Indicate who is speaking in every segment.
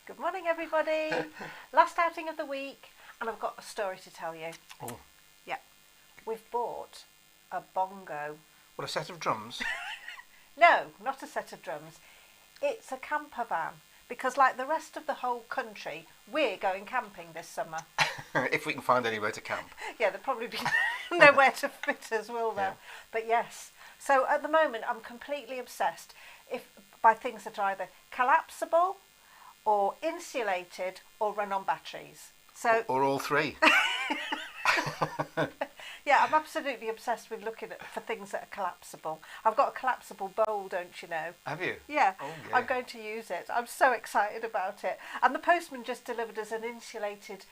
Speaker 1: Good morning, everybody. Last outing of the week, and I've got a story to tell you.
Speaker 2: Oh.
Speaker 1: Yeah. We've bought a bongo.
Speaker 2: What, a set of drums?
Speaker 1: No, not a set of drums. It's a camper van. Because like the rest of the whole country, we're going camping this summer.
Speaker 2: If we can find anywhere to camp.
Speaker 1: Yeah, there'll probably be nowhere to fit us, will there?
Speaker 2: Yeah.
Speaker 1: But yes. So at the moment, I'm completely obsessed by things that are either collapsible or insulated or run on batteries. So
Speaker 2: or all three.
Speaker 1: yeah, I'm absolutely obsessed with looking for things that are collapsible. I've got a collapsible bowl, don't you know?
Speaker 2: Have you?
Speaker 1: Yeah,
Speaker 2: oh, yeah.
Speaker 1: I'm going to use it. I'm so excited about it. And the postman just delivered us an insulated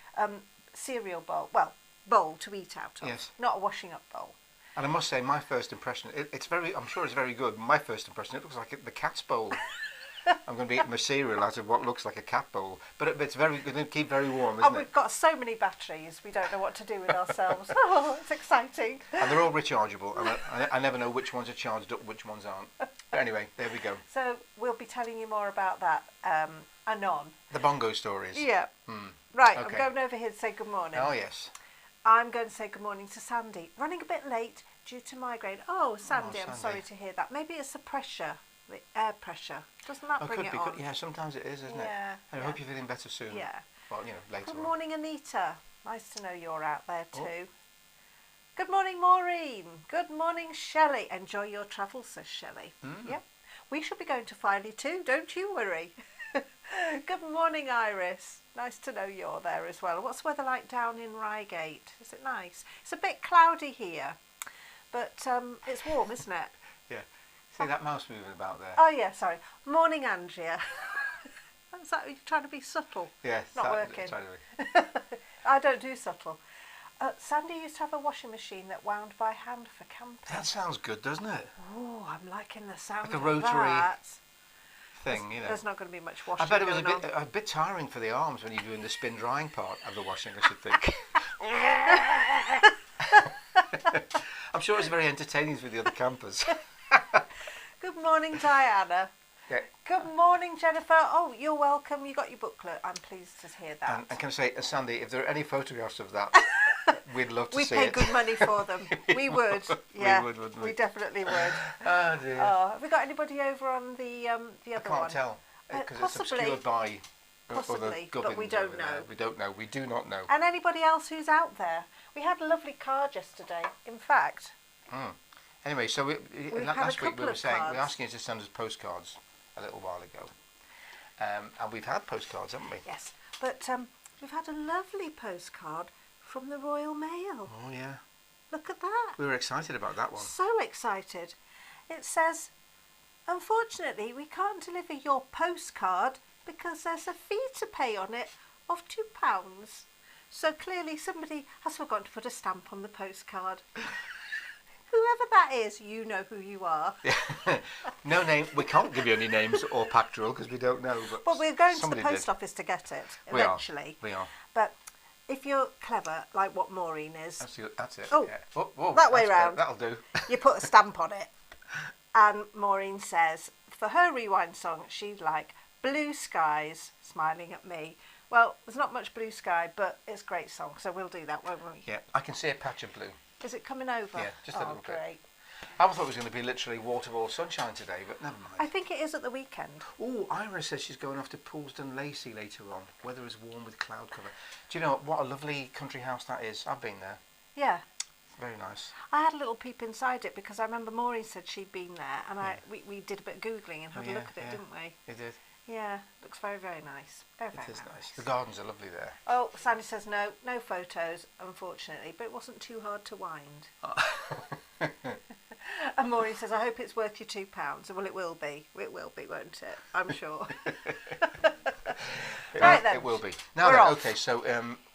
Speaker 1: cereal bowl. Well, bowl to eat out of.
Speaker 2: Yes.
Speaker 1: Not a washing up bowl.
Speaker 2: And I must say, my first impression, I'm sure it's very good. My first impression, it looks like the cat's bowl. I'm going to be eating my cereal out of what looks like a cat bowl. But it's going to keep very warm, isn't
Speaker 1: And
Speaker 2: it?
Speaker 1: we've got so many batteries, we don't know what to do with ourselves. Oh, it's exciting.
Speaker 2: And they're all rechargeable. And I never know which ones are charged up, which ones aren't. But anyway, there we go.
Speaker 1: So we'll be telling you more about that anon.
Speaker 2: The bongo stories.
Speaker 1: Yeah. Right,
Speaker 2: Okay.
Speaker 1: I'm going over here to say good morning.
Speaker 2: Oh, yes.
Speaker 1: I'm going to say good morning to Sandy. Running a bit late due to migraine. Oh, Sandy, I'm
Speaker 2: Sandy.
Speaker 1: sorry to hear that. Maybe it's the pressure, the air pressure. Doesn't that bring it on?
Speaker 2: Yeah, sometimes it is, isn't it?
Speaker 1: Yeah.
Speaker 2: I hope you're feeling better soon.
Speaker 1: Yeah.
Speaker 2: Well, later
Speaker 1: Good
Speaker 2: on.
Speaker 1: morning, Anita. Nice to know you're out there too.
Speaker 2: Oh.
Speaker 1: Good morning, Maureen. Good morning, Shelley. Enjoy your travels, says Shelley. Yep. We shall be going to Filey too, don't you worry. Good morning, Iris. Nice to know you're there as well. What's the weather like down in Reigate? Is it nice? It's a bit cloudy here, but it's warm, isn't it?
Speaker 2: Yeah. See that mouse moving about there?
Speaker 1: Oh, yeah, sorry. Morning, Andrea. Is that you trying to be subtle?
Speaker 2: Yes.
Speaker 1: Not working. I don't do subtle. Sandy used to have a washing machine that wound by hand for camping.
Speaker 2: That sounds good, doesn't it?
Speaker 1: Oh, I'm liking the sound
Speaker 2: Like a
Speaker 1: of
Speaker 2: rotary
Speaker 1: that.
Speaker 2: thing,
Speaker 1: There's not going to be much washing
Speaker 2: I bet it was
Speaker 1: going on.
Speaker 2: a bit tiring for the arms when you're doing the spin drying part of the washing, I should think. I'm sure it's very entertaining for the other campers.
Speaker 1: Good morning, Diana.
Speaker 2: Yeah.
Speaker 1: Good morning, Jennifer. Oh, you're welcome. You got your booklet. I'm pleased to hear that.
Speaker 2: And can I say, Sandy, if there are any photographs of that, we'd love to
Speaker 1: We'd
Speaker 2: see
Speaker 1: pay
Speaker 2: it.
Speaker 1: good money for them. We would. Yeah,
Speaker 2: we would, wouldn't we?
Speaker 1: We definitely would.
Speaker 2: Oh dear.
Speaker 1: Have we got anybody over on the other one?
Speaker 2: I can't tell because it's
Speaker 1: possibly.
Speaker 2: obscured by
Speaker 1: Possibly,
Speaker 2: other
Speaker 1: but we
Speaker 2: gubbins
Speaker 1: don't
Speaker 2: over there.
Speaker 1: know.
Speaker 2: We don't know. We do not know.
Speaker 1: And anybody else who's out there? We had a lovely card yesterday. In fact,
Speaker 2: Anyway, so
Speaker 1: had
Speaker 2: last
Speaker 1: a
Speaker 2: week we
Speaker 1: couple
Speaker 2: were
Speaker 1: of
Speaker 2: saying
Speaker 1: cards.
Speaker 2: we were asking you to send us postcards a little while ago, and we've had postcards, haven't we?
Speaker 1: yes, but we've had a lovely postcard from the Royal Mail.
Speaker 2: Oh yeah.
Speaker 1: Look at that.
Speaker 2: We were excited about that one.
Speaker 1: So excited. It says, unfortunately, we can't deliver your postcard because there's a fee to pay on it of £2. So clearly somebody has forgotten to put a stamp on the postcard. Whoever that is, you know who you are.
Speaker 2: No name. We can't give you any names or pactoral because we don't know.
Speaker 1: But we're going to the
Speaker 2: somebody
Speaker 1: post
Speaker 2: did.
Speaker 1: office to get it
Speaker 2: We are.
Speaker 1: eventually.
Speaker 2: We are.
Speaker 1: But if you're clever, like what Maureen is,
Speaker 2: That's it.
Speaker 1: Oh,
Speaker 2: yeah. Whoa,
Speaker 1: that way
Speaker 2: that's
Speaker 1: round.
Speaker 2: That'll do.
Speaker 1: you put a stamp on it. And Maureen says, for her rewind song, she'd like Blue Skies, smiling at me. Well, there's not much blue sky, but it's a great song, so we'll do that, won't we?
Speaker 2: Yeah, I can see a patch of blue.
Speaker 1: Is it coming over?
Speaker 2: Yeah, just a little bit.
Speaker 1: Great.
Speaker 2: I thought it was going to be literally wall-to-wall sunshine today, but never mind.
Speaker 1: I think it is at the weekend.
Speaker 2: Oh, Iris says she's going off to Poulsdon Lacey later on. Weather is warm with cloud cover. Do you know what a lovely country house that is? I've been there.
Speaker 1: Yeah.
Speaker 2: Very nice.
Speaker 1: I had a little peep inside it because I remember Maureen said she'd been there, and we did a bit of Googling and had a look at it, didn't we?
Speaker 2: You did.
Speaker 1: Yeah, looks very, very nice. Very, very
Speaker 2: It is
Speaker 1: nice.
Speaker 2: nice. The gardens are lovely there.
Speaker 1: Oh, Sandy says no photos, unfortunately, but it wasn't too hard to wind. And Maureen says, I hope it's worth your £2. Well, it will be. It will be, won't it? I'm sure. Right then.
Speaker 2: It will be. Now
Speaker 1: We're
Speaker 2: then,
Speaker 1: off.
Speaker 2: okay, so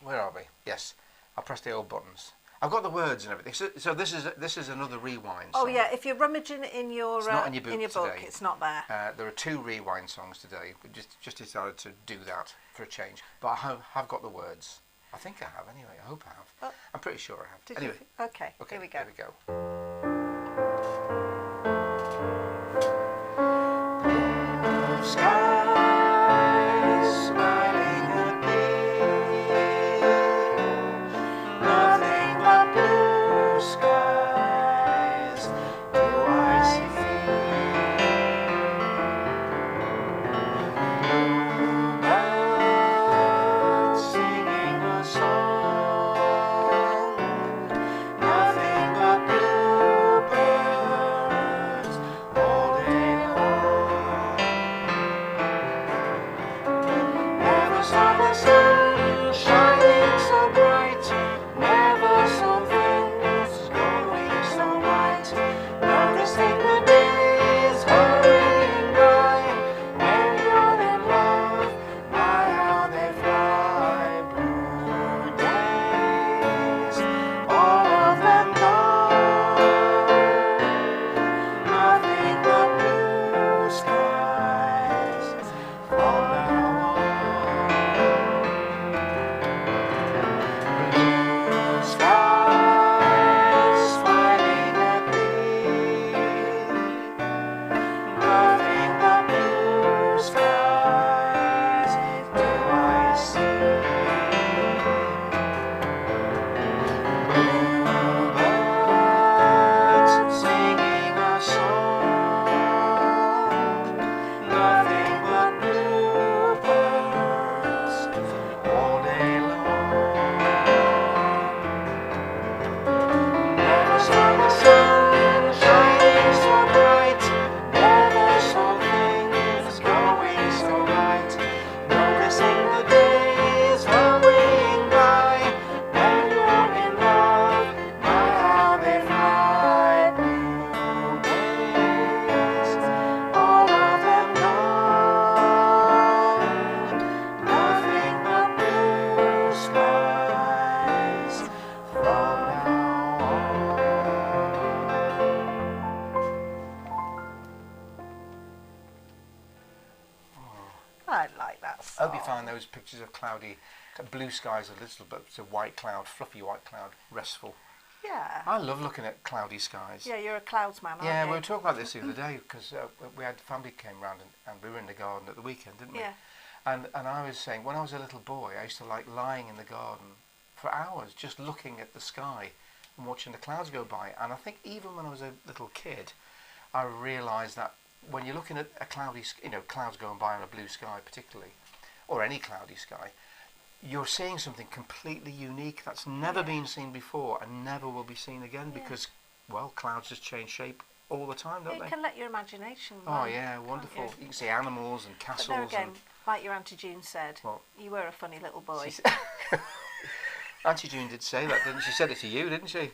Speaker 2: where are we? Yes, I'll press the old buttons. I've got the words and everything. So this is another rewind
Speaker 1: Oh
Speaker 2: song.
Speaker 1: yeah, if you're rummaging in your
Speaker 2: It's not in your book
Speaker 1: book,
Speaker 2: today.
Speaker 1: it's not there.
Speaker 2: There are 2 rewind songs today. We just decided to do that for a change. But I have got the words. I think I have anyway. I hope I have.
Speaker 1: Oh.
Speaker 2: I'm pretty sure I have.
Speaker 1: Did
Speaker 2: Anyway.
Speaker 1: you? Okay, here we go.
Speaker 2: Here we go. Skies I hope you find those pictures of cloudy, blue skies, a little bit of white cloud, fluffy white cloud, restful.
Speaker 1: Yeah.
Speaker 2: I love looking at cloudy skies.
Speaker 1: Yeah, you're a clouds man, aren't you?
Speaker 2: Yeah, we were talking about this the other day because we had family came round and we were in the garden at the weekend, didn't we?
Speaker 1: Yeah.
Speaker 2: And I was saying, when I was a little boy, I used to like lying in the garden for hours just looking at the sky and watching the clouds go by. And I think even when I was a little kid, I realised that when you're looking at a cloudy, clouds going by on a blue sky particularly, or any cloudy sky, you're seeing something completely unique that's never been seen before and never will be seen again because, well, clouds just change shape all the time, don't they?
Speaker 1: You can let your imagination
Speaker 2: Oh,
Speaker 1: run,
Speaker 2: yeah, wonderful.
Speaker 1: can't
Speaker 2: You can see animals and castles.
Speaker 1: But there again,
Speaker 2: and
Speaker 1: like your Auntie June said,
Speaker 2: What?
Speaker 1: you were a funny little boy.
Speaker 2: Auntie June did say that, didn't she? She said it to you, didn't she?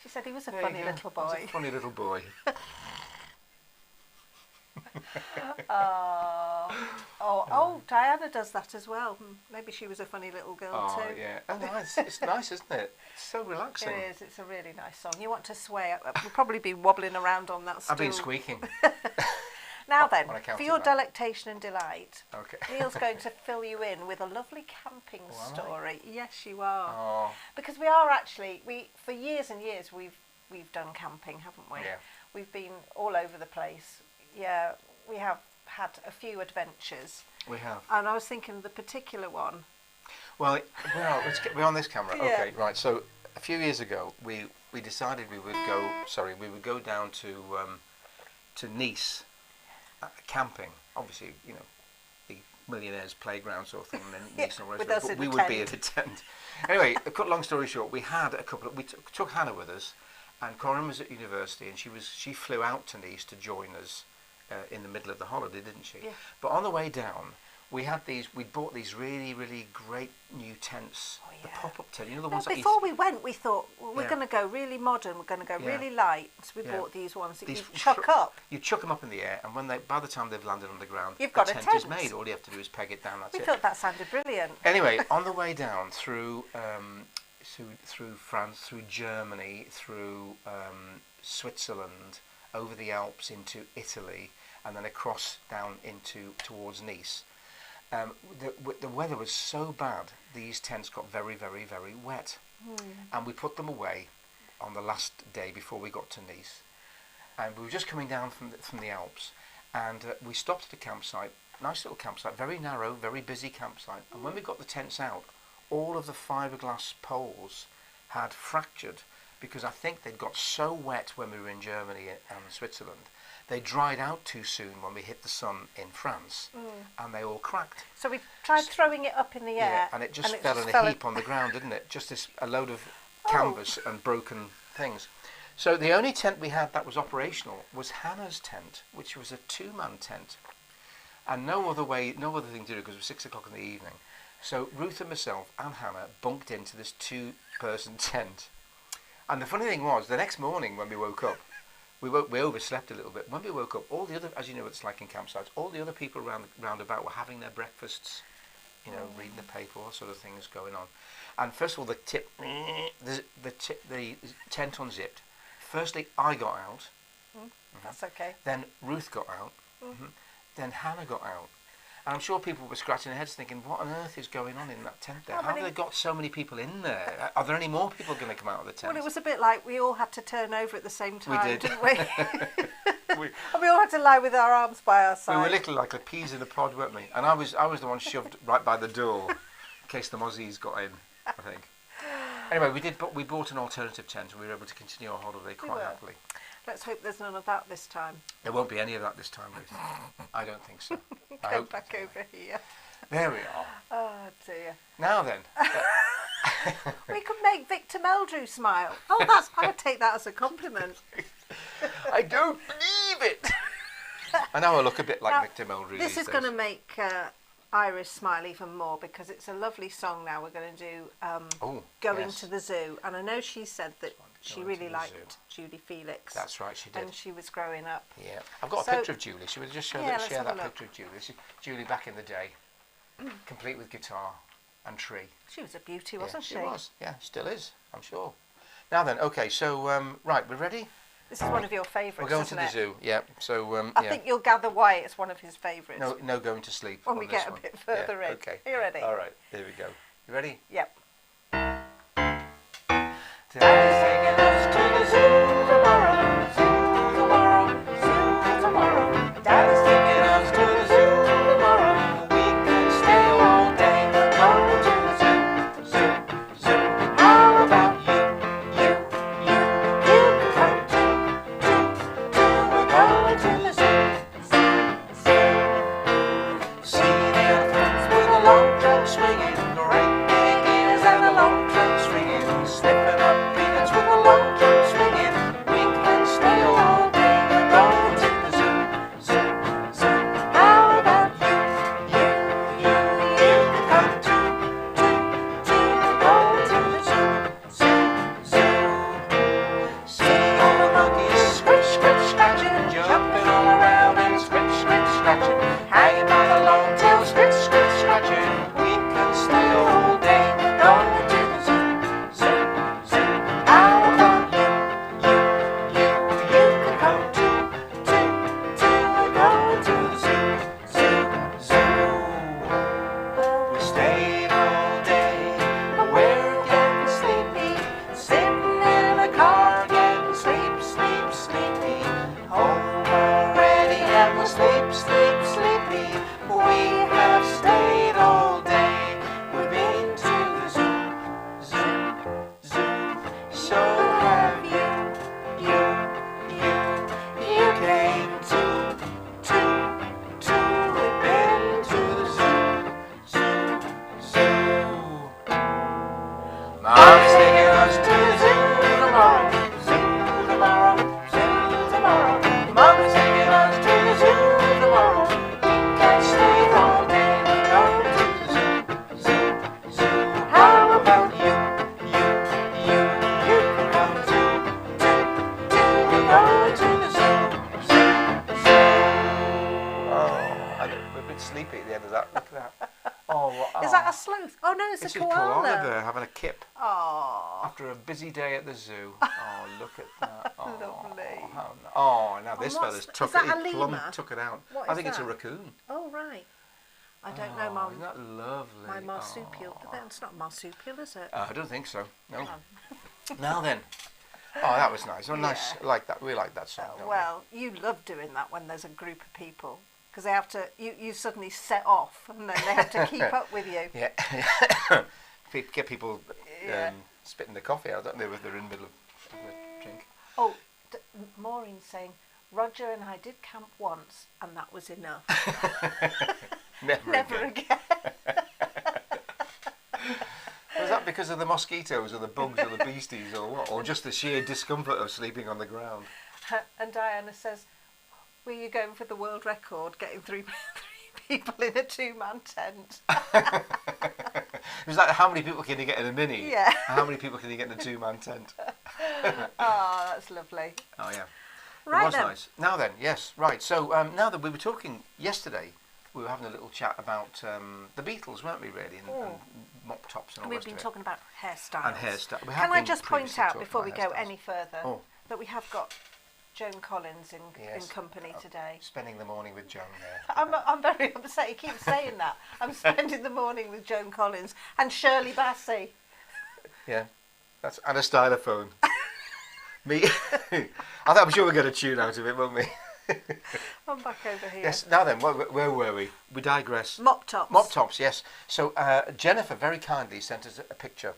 Speaker 1: She said he was a
Speaker 2: There
Speaker 1: funny
Speaker 2: you go.
Speaker 1: little
Speaker 2: He was
Speaker 1: boy.
Speaker 2: a funny little boy.
Speaker 1: Oh, Diana does that as well. Maybe she was a funny little girl
Speaker 2: Oh,
Speaker 1: too.
Speaker 2: yeah. Oh, nice. It's nice, isn't it? It's so relaxing.
Speaker 1: It is. It's a really nice song. You want to sway. We'll probably be wobbling around on that stool.
Speaker 2: I've been squeaking.
Speaker 1: Now then,
Speaker 2: On account
Speaker 1: for
Speaker 2: of
Speaker 1: your
Speaker 2: that.
Speaker 1: delectation and delight,
Speaker 2: Okay.
Speaker 1: Neil's going to fill you in with a lovely camping
Speaker 2: Oh, am I?
Speaker 1: story. Yes, you are.
Speaker 2: Oh,
Speaker 1: Because we are actually, for years and years we've done camping, haven't we?
Speaker 2: yeah.
Speaker 1: We've been all over the place. Yeah, we have had a few adventures.
Speaker 2: We have.
Speaker 1: And I was thinking the particular one.
Speaker 2: Well, we're on this camera.
Speaker 1: Yeah.
Speaker 2: Okay, right. So a few years ago, we decided we would go down to Nice, camping. Obviously, the millionaire's playground sort of thing, and then Nice and all
Speaker 1: with
Speaker 2: the
Speaker 1: us
Speaker 2: rest of it,
Speaker 1: in
Speaker 2: but we
Speaker 1: the
Speaker 2: would be
Speaker 1: tent.
Speaker 2: at a tent. Anyway, cut long story short, we had we took Hannah with us, and Corinne was at university, and she flew out to Nice to join us in the middle of the holiday, didn't she?
Speaker 1: Yeah.
Speaker 2: But on the way down, we bought these really, really great new tents.
Speaker 1: Oh,
Speaker 2: The
Speaker 1: yeah.
Speaker 2: pop-up tent, the ones that
Speaker 1: Before we went, we thought, well, we're
Speaker 2: Yeah.
Speaker 1: going to go really modern, we're going to go
Speaker 2: Yeah.
Speaker 1: really light. So we
Speaker 2: Yeah.
Speaker 1: bought these ones that
Speaker 2: These
Speaker 1: you chuck up.
Speaker 2: You chuck them up in the air, and by the time they've landed on the ground,
Speaker 1: You've
Speaker 2: the
Speaker 1: got a
Speaker 2: tent is
Speaker 1: tent.
Speaker 2: made. All you have to do is peg it down. That's
Speaker 1: We
Speaker 2: it.
Speaker 1: thought that sounded brilliant.
Speaker 2: Anyway, on the way down through France, through Germany, through Switzerland, over the Alps into Italy, and then across down towards Nice. The weather was so bad, these tents got very, very, very wet, and we put them away on the last day before we got to Nice. And we were just coming down from the Alps, and we stopped at a campsite, nice little campsite, very narrow, very busy campsite. And when we got the tents out, all of the fiberglass poles had fractured because I think they'd got so wet when we were in Germany and Switzerland. They dried out too soon when we hit the sun in France, and they all cracked.
Speaker 1: So we tried throwing it up in the air.
Speaker 2: And it just fell in a heap on the ground, didn't it? Just a load of canvas and broken things. So the only tent we had that was operational was Hannah's tent, which was a 2-man tent, and no other thing to do because it was 6 o'clock in the evening. So Ruth and myself and Hannah bunked into this 2-person tent. And the funny thing was, the next morning when we woke up, we overslept a little bit. When we woke up, all the other, as you know what it's like in campsites, all the other people round about were having their breakfasts, reading the paper, all sort of things going on. And first of all, the tent unzipped. Firstly, I got out.
Speaker 1: That's okay.
Speaker 2: Then Ruth got out. Then Hannah got out. And I'm sure people were scratching their heads thinking, what on earth is going on in that tent there? How have they got so many people in there? Are there any more people going to come out of the tent?
Speaker 1: Well, it was a bit like we all had to turn over at the same time,
Speaker 2: We did.
Speaker 1: didn't we? And we all had to lie with our arms by our side.
Speaker 2: We were little like the peas in a pod, weren't we? And I was the one shoved right by the door in case the mozzies got in, I think. Anyway, we bought an alternative tent and we were able to continue our holiday quite happily.
Speaker 1: Let's hope there's none of that this time.
Speaker 2: There won't be any of that this time, Ruth. I don't think so. I
Speaker 1: Go
Speaker 2: hope
Speaker 1: back over here.
Speaker 2: There we are.
Speaker 1: Oh dear.
Speaker 2: Now then.
Speaker 1: We could make Victor Meldrew smile. Oh, I would take that as a compliment.
Speaker 2: I don't believe it. I know I look a bit like
Speaker 1: Now,
Speaker 2: Victor Meldrew.
Speaker 1: This is going to make Iris smile even more because it's a lovely song now. We're going to do Going to the Zoo. And I know she said that she really liked Julie Felix.
Speaker 2: That's right, she did.
Speaker 1: And she was growing up.
Speaker 2: Yeah. I've got a picture of Julie. Should we just share that picture of Julie? This is Julie back in the day, complete with guitar and tree.
Speaker 1: She was a beauty, wasn't she?
Speaker 2: She was. Yeah, still is, I'm sure. Now then, okay, so, right, we're ready?
Speaker 1: This is one of your favourites,
Speaker 2: We're going to
Speaker 1: isn't
Speaker 2: the
Speaker 1: it?
Speaker 2: zoo, yeah. So,
Speaker 1: I think you'll gather why it's one of his favourites.
Speaker 2: no going to sleep
Speaker 1: when
Speaker 2: on
Speaker 1: we
Speaker 2: this
Speaker 1: get
Speaker 2: one.
Speaker 1: a bit further in.
Speaker 2: Okay.
Speaker 1: Are you ready?
Speaker 2: All right, here we go. You ready?
Speaker 1: Yep.
Speaker 2: Daddy's taking us to the zoo tomorrow,
Speaker 1: Zoo tomorrow, zoo tomorrow.
Speaker 2: Daddy's taking us to the zoo tomorrow. We can stay all day. Go to the zoo, zoo, zoo. How about you?
Speaker 1: You can come too. We're going to the zoo, zoo.
Speaker 2: See the elephants with a long trunk swinging, great big ears and a long trunk swinging, sniffing up peanuts with a long trunk swinging. We can stay all day. We're going to the zoo, zoo, zoo. How about you? You can come too.
Speaker 1: We're going to the zoo,
Speaker 2: Zoo. See all the monkeys scratch, scratch, scratching, jumping all around and scratch, scratch, scratching, hanging by the long tail, scratch, scratch, scratching. We can stay all day. Going to the zoo, zoo, zoo. How about you? You can come too.
Speaker 1: We're going to the zoo,
Speaker 2: Zoo. We stayed all day, but we're getting sleepy. Sitting in the car, getting sleepy. Home already, and we'll sleepy. We have stayed all day. We've been to the zoo. So have you. You came too. We've been to the zoo. Mom's taking us to the zoo tomorrow. Mom's taking us to the zoo tomorrow. We can stay all day. Go to the zoo. How about you? You can come too. We're going to the zoo. Oh, we're a bit sleepy at the end of that. Look at that. Oh,
Speaker 1: Is that a sloth? Oh no, it's
Speaker 2: It's
Speaker 1: a
Speaker 2: a koala
Speaker 1: koala.
Speaker 2: there having a kip
Speaker 1: Oh,
Speaker 2: after a busy day at the zoo. Oh, look at that. Oh,
Speaker 1: Lovely.
Speaker 2: Now this
Speaker 1: And
Speaker 2: fella's
Speaker 1: what's-
Speaker 2: took
Speaker 1: is that
Speaker 2: it.
Speaker 1: a
Speaker 2: He plumb
Speaker 1: lemur?
Speaker 2: took it out.
Speaker 1: What
Speaker 2: I
Speaker 1: is
Speaker 2: think it's a
Speaker 1: that?
Speaker 2: raccoon.
Speaker 1: oh right. I don't know,
Speaker 2: Oh,
Speaker 1: Mum.
Speaker 2: isn't that lovely?
Speaker 1: My marsupial.
Speaker 2: Oh.
Speaker 1: That's not marsupial, is it?
Speaker 2: I don't think so. No.
Speaker 1: Oh.
Speaker 2: Now then. Oh, that was nice. Oh, nice.
Speaker 1: Yeah.
Speaker 2: Like that. We like that song. don't we?
Speaker 1: Well, you love doing that when there's a group of people because they have to. You suddenly set off and then they have to keep up with you.
Speaker 2: Yeah. Get people
Speaker 1: Yeah.
Speaker 2: spitting the coffee out, don't they, if they're in the middle of a drink.
Speaker 1: Oh, Maureen's saying Roger and I did camp once and that was enough.
Speaker 2: Never
Speaker 1: again.
Speaker 2: Was that because of the mosquitoes or the bugs or the beasties or what? Or just the sheer discomfort of sleeping on the ground?
Speaker 1: And Diana says, were you going for the world record, getting three people in a two-man tent?
Speaker 2: It was like, how many people can you get in a mini?
Speaker 1: Yeah.
Speaker 2: And how many people can you get in a two-man tent?
Speaker 1: Oh, that's lovely.
Speaker 2: Oh, yeah.
Speaker 1: Right
Speaker 2: It was
Speaker 1: then.
Speaker 2: nice. Now then, yes, right. So now that we were talking yesterday, we were having a little chat about the Beatles, weren't we, really? And mop tops and all the
Speaker 1: We've
Speaker 2: rest
Speaker 1: been
Speaker 2: of it.
Speaker 1: talking about hairstyles.
Speaker 2: And hairstyle. We have
Speaker 1: Can I
Speaker 2: been
Speaker 1: just point
Speaker 2: previously
Speaker 1: out,
Speaker 2: talking
Speaker 1: before we
Speaker 2: about
Speaker 1: go
Speaker 2: hairstyles.
Speaker 1: any further,
Speaker 2: Oh.
Speaker 1: that we have got Joan Collins in
Speaker 2: Yes.
Speaker 1: company today.
Speaker 2: Spending the morning with Joan there.
Speaker 1: I'm very upset. He keeps saying that. I'm spending the morning with Joan Collins and Shirley Bassey.
Speaker 2: Yeah, that's and a stylophone. Me, I'm sure we're going to tune out of it, won't we?
Speaker 1: I'm back over here.
Speaker 2: Yes. Now then, where were we? We digress.
Speaker 1: Mop tops.
Speaker 2: Mop tops, yes. So Jennifer very kindly sent us a picture,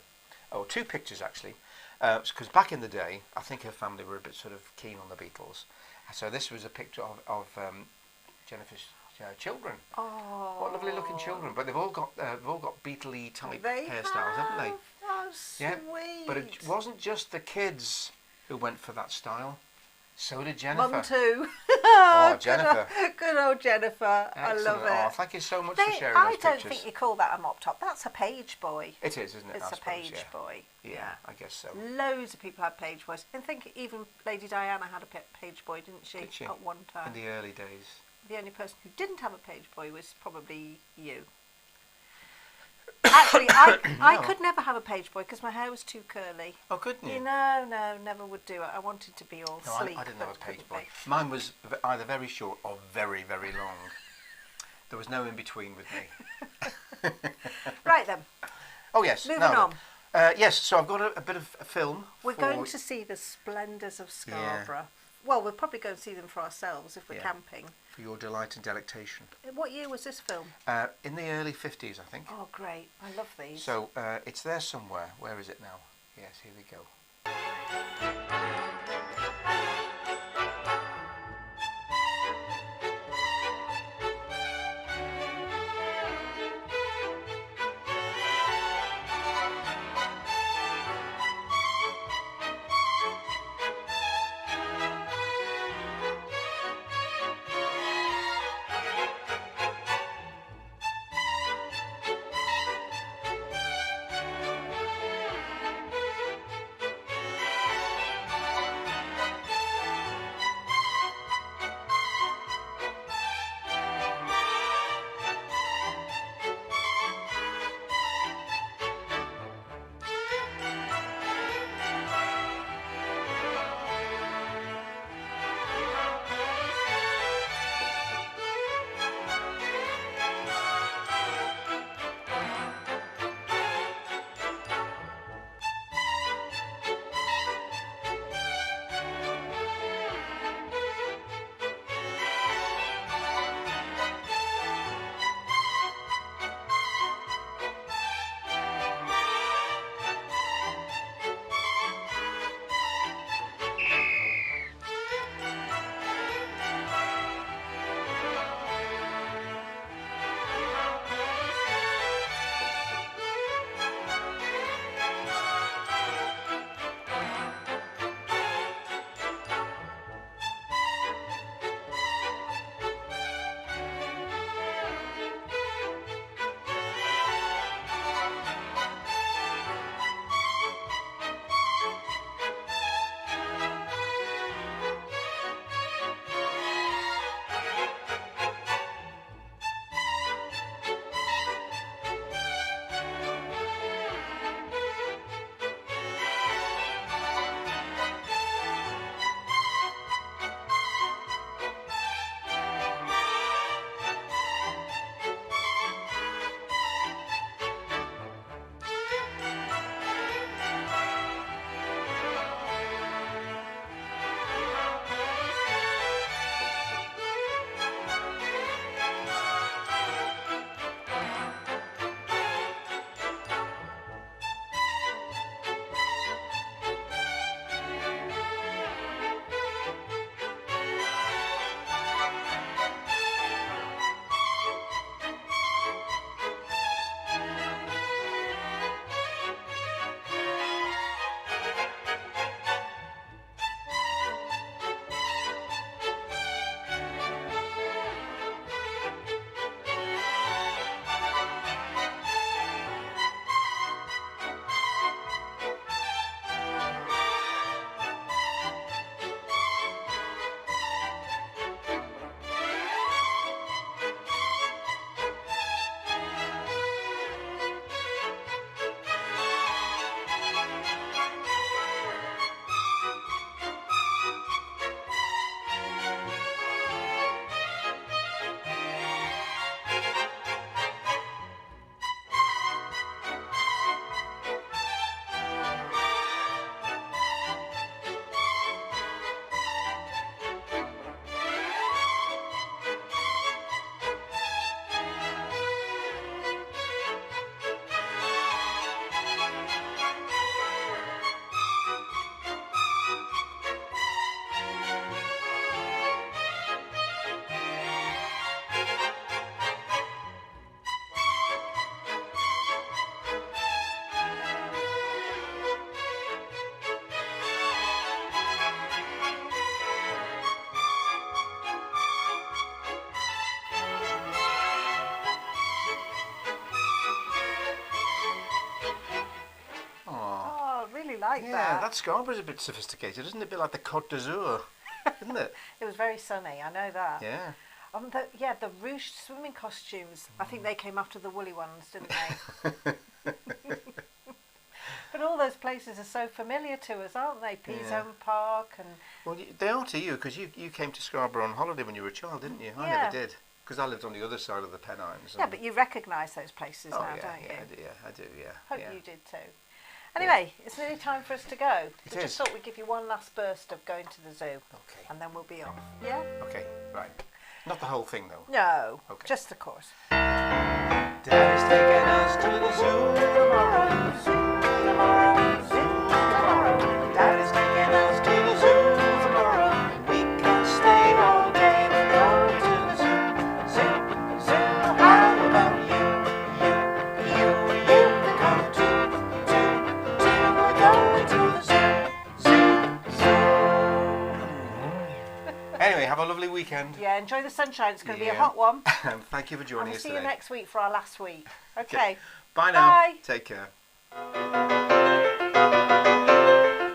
Speaker 2: or two pictures actually, because back in the day, I think her family were a bit sort of keen on the Beatles. So this was a picture of Jennifer's children.
Speaker 1: Oh.
Speaker 2: What lovely looking children! But they've all got Beatle-y type
Speaker 1: They
Speaker 2: hairstyles, haven't they?
Speaker 1: Oh, sweet.
Speaker 2: Yeah. But it wasn't just the kids who went for that style. So did Jennifer.
Speaker 1: Mum too.
Speaker 2: Oh, Jennifer.
Speaker 1: Good old Jennifer.
Speaker 2: Excellent.
Speaker 1: I love it.
Speaker 2: Oh, thank you so much for sharing
Speaker 1: I
Speaker 2: those
Speaker 1: don't
Speaker 2: pictures.
Speaker 1: think you call that a mop top. That's a page boy.
Speaker 2: It is, isn't it?
Speaker 1: It's
Speaker 2: I
Speaker 1: a
Speaker 2: suppose,
Speaker 1: page
Speaker 2: yeah.
Speaker 1: boy.
Speaker 2: Yeah, I guess so.
Speaker 1: Loads of people had page boys. I think even Lady Diana had a page boy, didn't she?
Speaker 2: Did she?
Speaker 1: At one time.
Speaker 2: In the early days.
Speaker 1: The only person who didn't have a page boy was probably you. And Actually, I
Speaker 2: No.
Speaker 1: could never have a page boy because my hair was too curly.
Speaker 2: Oh, couldn't you?
Speaker 1: No, never would do it. I wanted to be all
Speaker 2: No,
Speaker 1: sleek.
Speaker 2: I didn't have a
Speaker 1: but
Speaker 2: page
Speaker 1: couldn't
Speaker 2: boy.
Speaker 1: be.
Speaker 2: Mine was either very short or very, very long. There was no in between with me.
Speaker 1: Right then,
Speaker 2: Oh yes.
Speaker 1: moving
Speaker 2: now
Speaker 1: on.
Speaker 2: then. Yes. So I've got a bit of a film.
Speaker 1: We're
Speaker 2: for-
Speaker 1: going to see the splendours of Scarborough. Well, we'll probably go and see them for ourselves if we're
Speaker 2: Yeah.
Speaker 1: camping.
Speaker 2: for your delight and delectation.
Speaker 1: What year was this film?
Speaker 2: In the early 50s, I think.
Speaker 1: Oh, great. I love these.
Speaker 2: So it's there somewhere. Where is it now? Yes, here we go.
Speaker 1: Like
Speaker 2: yeah,
Speaker 1: that.
Speaker 2: that Scarborough's a bit sophisticated, isn't it? A bit like the Côte d'Azur, isn't it?
Speaker 1: It was very sunny, I know that.
Speaker 2: Yeah.
Speaker 1: The ruched swimming costumes. I think they came after the woolly ones, didn't they? But all those places are so familiar to us, aren't they? Peasholm Park and...
Speaker 2: Well, they are to you, because you came to Scarborough on holiday when you were a child, didn't you? I
Speaker 1: Yeah.
Speaker 2: never did, because I lived on the other side of the Pennines.
Speaker 1: Yeah, but you recognise those places now,
Speaker 2: yeah,
Speaker 1: don't you?
Speaker 2: I do, yeah.
Speaker 1: Hope
Speaker 2: yeah.
Speaker 1: you did too. Anyway, it's nearly time for us to go.
Speaker 2: It
Speaker 1: So
Speaker 2: is.
Speaker 1: just thought we'd give you one last burst of going to the zoo.
Speaker 2: Okay.
Speaker 1: And then we'll be off. Yeah?
Speaker 2: Okay, right. Not the whole thing, though.
Speaker 1: No,
Speaker 2: Okay.
Speaker 1: just the course.
Speaker 2: Daddy's taking us to the zoo tomorrow.
Speaker 1: Tomorrow, zoo tomorrow.
Speaker 2: Daddy's taking us to the zoo tomorrow. We can stay all day and go to the zoo. Zoo, zoo. How about you? You come to. We're going to the zoo. Anyway, have a lovely weekend.
Speaker 1: Yeah, enjoy the sunshine. It's going to be a
Speaker 2: Yeah.
Speaker 1: hot one.
Speaker 2: Thank you for
Speaker 1: And
Speaker 2: joining
Speaker 1: we'll
Speaker 2: us
Speaker 1: see
Speaker 2: today.
Speaker 1: you next week for our last week. Okay.
Speaker 2: Bye now.
Speaker 1: Bye.
Speaker 2: Take care.